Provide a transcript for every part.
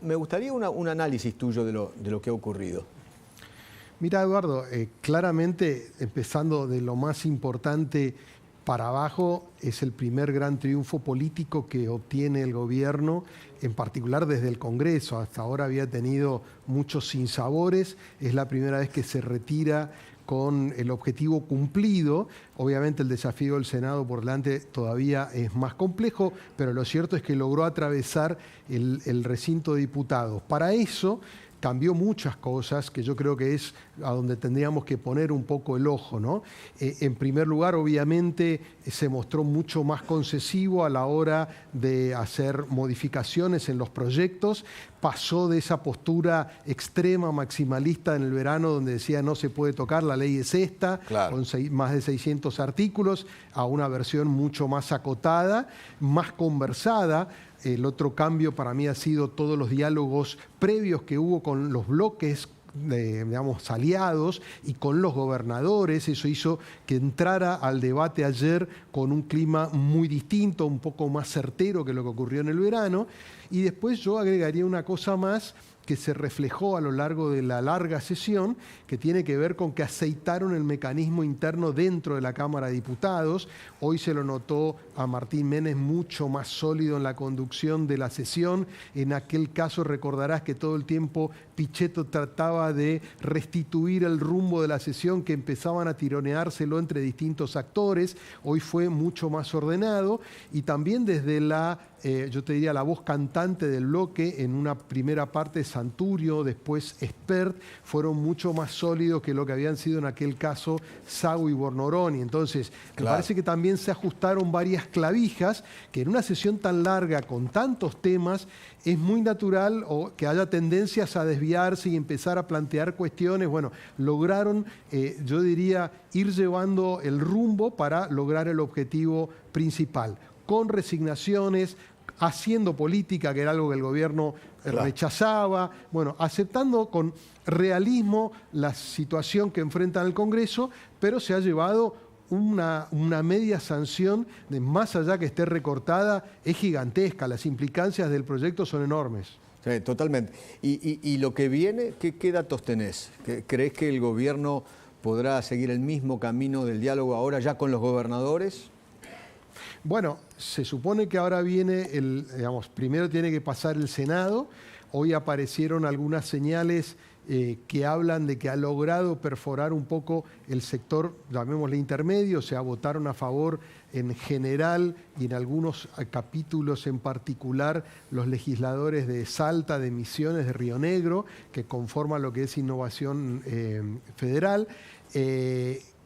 me gustaría un análisis tuyo de lo que ha ocurrido. Mira, Eduardo, claramente, empezando de lo más importante para abajo, es el primer gran triunfo político que obtiene el gobierno, en particular desde el Congreso. Hasta ahora había tenido muchos sinsabores, es la primera vez que se retira con el objetivo cumplido. Obviamente el desafío del Senado por delante todavía es más complejo, pero lo cierto es que logró atravesar el recinto de diputados. Para eso cambió muchas cosas que yo creo que es a donde tendríamos que poner un poco el ojo, ¿no? En primer lugar, obviamente, se mostró mucho más concesivo a la hora de hacer modificaciones en los proyectos. Pasó de esa postura extrema, maximalista en el verano, donde decía no se puede tocar, la ley es esta, claro, con más de 600 artículos, a una versión mucho más acotada, más conversada. El otro cambio para mí ha sido todos los diálogos previos que hubo con los bloques, digamos, aliados y con los gobernadores. Eso hizo que entrara al debate ayer con un clima muy distinto, un poco más certero que lo que ocurrió en el verano. Y después yo agregaría una cosa más que se reflejó a lo largo de la larga sesión, que tiene que ver con que aceitaron el mecanismo interno dentro de la Cámara de Diputados. Hoy se lo notó a Martín Menes mucho más sólido en la conducción de la sesión. En aquel caso recordarás que todo el tiempo Pichetto trataba de restituir el rumbo de la sesión, que empezaban a tironeárselo entre distintos actores. Hoy fue mucho más ordenado y también desde yo te diría la voz cantante del bloque, en una primera parte Santurio, después Espert, fueron mucho más sólidos que lo que habían sido en aquel caso Sago y Bornoroni. Entonces, me parece que también se ajustaron varias clavijas, que en una sesión tan larga, con tantos temas, es muy natural que haya tendencias a desviarse y empezar a plantear cuestiones. Bueno, lograron, yo diría, ir llevando el rumbo para lograr el objetivo principal, con resignaciones, haciendo política, que era algo que el gobierno rechazaba, bueno, aceptando con realismo la situación que enfrenta el Congreso, pero se ha llevado una media sanción de, más allá que esté recortada, es gigantesca. Las implicancias del proyecto son enormes. Sí, totalmente. ¿Y lo que viene, qué datos tenés? ¿Crees que el gobierno podrá seguir el mismo camino del diálogo ahora ya con los gobernadores? Bueno, se supone que ahora viene primero tiene que pasar el Senado. Hoy aparecieron algunas señales que hablan de que ha logrado perforar un poco el sector, llamémosle intermedio, o sea, votaron a favor en general y en algunos capítulos en particular los legisladores de Salta, de Misiones, de Río Negro, que conforman lo que es Innovación Federal.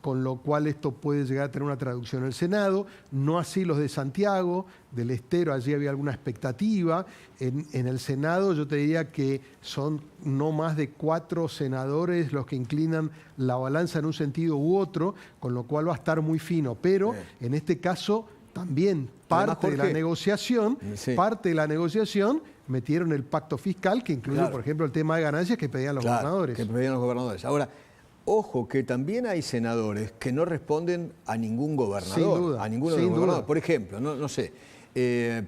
Con lo cual esto puede llegar a tener una traducción en el Senado, no así los de Santiago, del Estero, allí había alguna expectativa. En el Senado yo te diría que son no más de 4 senadores los que inclinan la balanza en un sentido u otro, con lo cual va a estar muy fino, pero en este caso también parte de la negociación, metieron el pacto fiscal que incluye, por ejemplo, el tema de ganancias que pedían los gobernadores. Que pedían los gobernadores. Ahora, ojo, que también hay senadores que no responden a ningún gobernador. Sin duda. A ninguno de los gobernadores. Por ejemplo, no sé,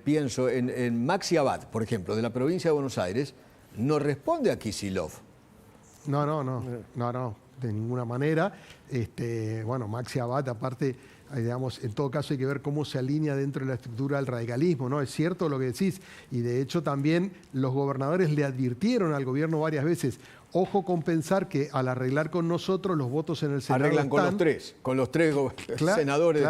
pienso en Maxi Abad, por ejemplo, de la provincia de Buenos Aires, no responde a Kicillof. No, de ninguna manera. Bueno, Maxi Abad, aparte, digamos, en todo caso hay que ver cómo se alinea dentro de la estructura del radicalismo, ¿no? Es cierto lo que decís, y de hecho también los gobernadores le advirtieron al gobierno varias veces: ojo con pensar que al arreglar con nosotros los votos en el Senado arreglan con los tres senadores,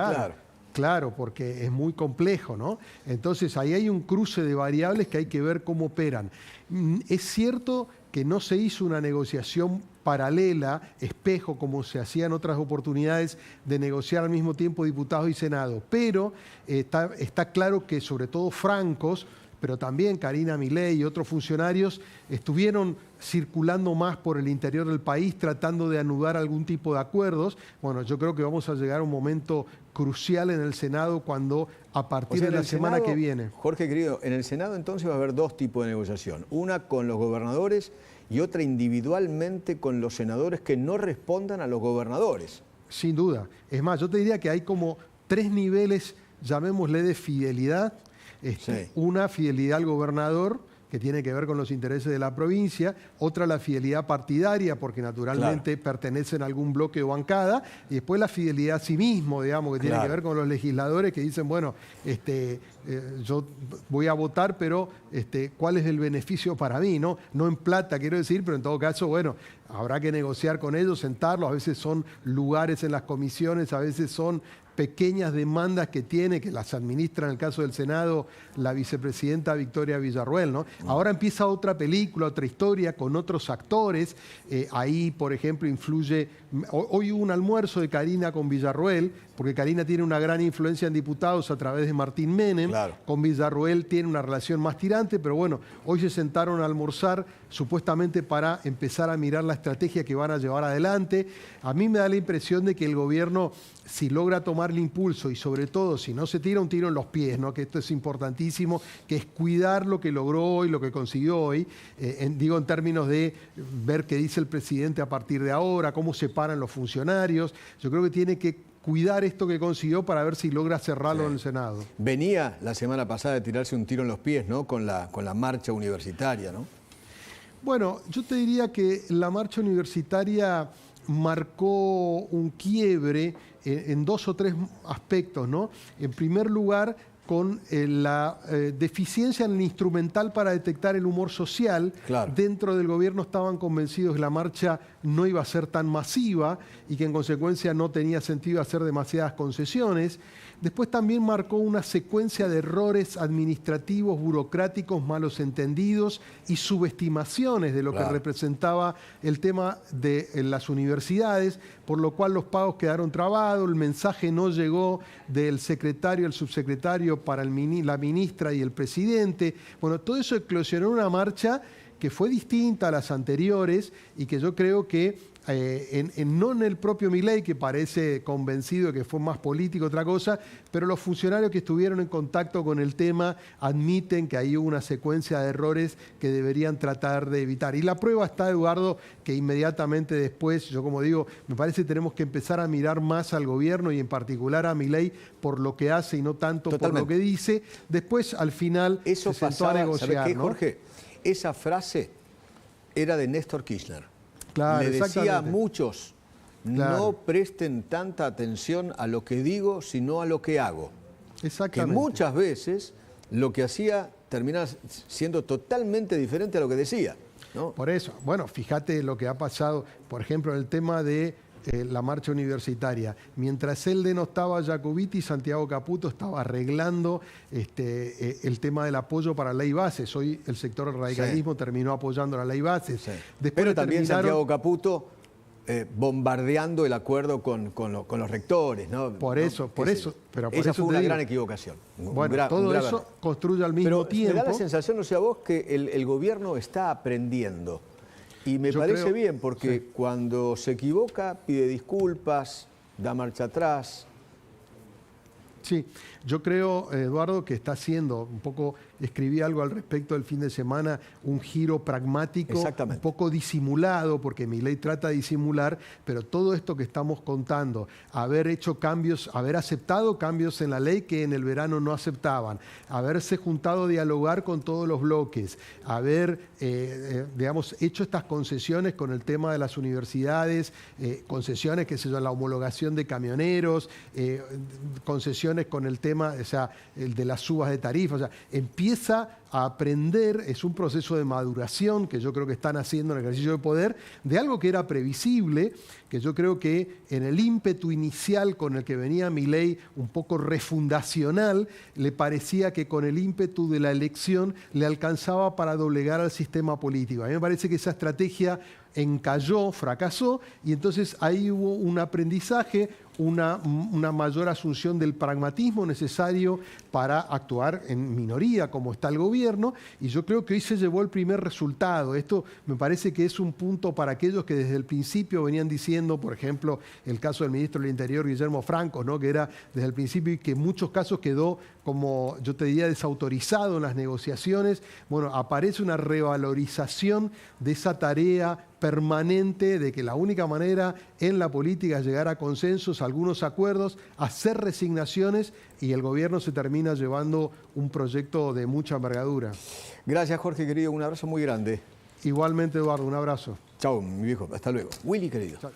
Claro, porque es muy complejo, ¿no? Entonces ahí hay un cruce de variables que hay que ver cómo operan. Es cierto que no se hizo una negociación paralela, espejo, como se hacía en otras oportunidades de negociar al mismo tiempo diputados y Senado, pero está claro que sobre todo francos, pero también Karina Milei y otros funcionarios estuvieron circulando más por el interior del país tratando de anudar algún tipo de acuerdos. Bueno, yo creo que vamos a llegar a un momento crucial en el Senado cuando a partir de la semana que viene. Jorge, querido, en el Senado entonces va a haber 2 tipos de negociación. Una con los gobernadores y otra individualmente con los senadores que no respondan a los gobernadores. Sin duda. Es más, yo te diría que hay como 3 niveles, llamémosle, de fidelidad. Una, fidelidad al gobernador, que tiene que ver con los intereses de la provincia, otra la fidelidad partidaria, porque naturalmente pertenecen a algún bloque o bancada, y después la fidelidad a sí mismo, digamos, que tiene que ver con los legisladores que dicen, bueno, yo voy a votar, pero ¿cuál es el beneficio para mí? No en plata, quiero decir, pero en todo caso, bueno, habrá que negociar con ellos, sentarlos, a veces son lugares en las comisiones, a veces son pequeñas demandas que tiene, que las administra en el caso del Senado la vicepresidenta Victoria Villarruel, ¿no? Ahora empieza otra película, otra historia, con otros actores. Ahí, por ejemplo, influye... Hoy hubo un almuerzo de Karina con Villarruel, porque Karina tiene una gran influencia en diputados a través de Martín Menem. Claro. Con Villarruel tiene una relación más tirante, pero bueno, hoy se sentaron a almorzar supuestamente para empezar a mirar la estrategia que van a llevar adelante. A mí me da la impresión de que el gobierno, si logra tomar el impulso y sobre todo si no se tira un tiro en los pies, ¿no? Que esto es importantísimo, que es cuidar lo que logró hoy, lo que consiguió hoy, digo en términos de ver qué dice el presidente a partir de ahora, cómo se paran los funcionarios. Yo creo que tiene que cuidar esto que consiguió para ver si logra cerrarlo en el Senado. Venía la semana pasada de tirarse un tiro en los pies, ¿no? Con la marcha universitaria, ¿no? Bueno, yo te diría que la marcha universitaria marcó un quiebre en dos o tres aspectos, ¿no? En primer lugar, con la deficiencia en el instrumental para detectar el humor social. Claro. Dentro del gobierno estaban convencidos que la marcha no iba a ser tan masiva y que en consecuencia no tenía sentido hacer demasiadas concesiones. Después también marcó una secuencia de errores administrativos, burocráticos, malos entendidos y subestimaciones de lo que representaba el tema de las universidades, por lo cual los pagos quedaron trabados, el mensaje no llegó del secretario, el subsecretario para la ministra y el presidente. Bueno, todo eso eclosionó en una marcha que fue distinta a las anteriores y que yo creo que no en el propio Milei, que parece convencido de que fue más político otra cosa, pero los funcionarios que estuvieron en contacto con el tema admiten que ahí hubo una secuencia de errores que deberían tratar de evitar. Y la prueba está, Eduardo, que inmediatamente después, yo como digo, me parece que tenemos que empezar a mirar más al gobierno y en particular a Milei por lo que hace y no tanto por lo que dice. Después, al final, eso se sentó a negociar. ¿Sabes qué, ¿no? Jorge? Esa frase era de Néstor Kirchner. Claro, le decía a muchos, no presten tanta atención a lo que digo, sino a lo que hago. Exactamente. Que muchas veces lo que hacía terminaba siendo totalmente diferente a lo que decía, ¿no? Por eso, bueno, fíjate lo que ha pasado, por ejemplo, el tema de la marcha universitaria. Mientras él denostaba a Jacobiti, Santiago Caputo estaba arreglando el tema del apoyo para la ley bases. Hoy el sector del radicalismo terminó apoyando la ley bases. Sí. Pero también Santiago Caputo bombardeando el acuerdo con los rectores, ¿no? Por eso. Pero por esa eso fue una gran equivocación. Bueno, todo eso construye al mismo tiempo. Me da la sensación, no sé a vos, que el gobierno está aprendiendo. Y me parece bien, porque cuando se equivoca, pide disculpas, da marcha atrás. Sí, yo creo, Eduardo, que está haciendo un poco, escribí algo al respecto el fin de semana, un giro pragmático, un poco disimulado, porque Milei trata de disimular, pero todo esto que estamos contando, haber hecho cambios, haber aceptado cambios en la ley que en el verano no aceptaban, haberse juntado a dialogar con todos los bloques, haber, digamos, hecho estas concesiones con el tema de las universidades, concesiones, qué sé yo, la homologación de camioneros, concesiones con el tema, o sea, el de las subas de tarifas, o sea, empieza a aprender, es un proceso de maduración que yo creo que están haciendo en el ejercicio de poder, de algo que era previsible, que yo creo que en el ímpetu inicial con el que venía Milei, un poco refundacional, le parecía que con el ímpetu de la elección le alcanzaba para doblegar al sistema político. A mí me parece que esa estrategia encalló, fracasó, y entonces ahí hubo un aprendizaje, una mayor asunción del pragmatismo necesario para actuar en minoría, como está el gobierno, y yo creo que hoy se llevó el primer resultado. Esto me parece que es un punto para aquellos que desde el principio venían diciendo, por ejemplo, el caso del ministro del Interior, Guillermo Franco, ¿no? Que era desde el principio y que en muchos casos quedó, como yo te diría, desautorizado en las negociaciones. Bueno, aparece una revalorización de esa tarea permanente de que la única manera en la política es llegar a consensos, algunos acuerdos, hacer resignaciones y el gobierno se termina llevando un proyecto de mucha envergadura. Gracias, Jorge, querido. Un abrazo muy grande. Igualmente, Eduardo, un abrazo. Chao, mi viejo. Hasta luego. Willy, querido. Chao.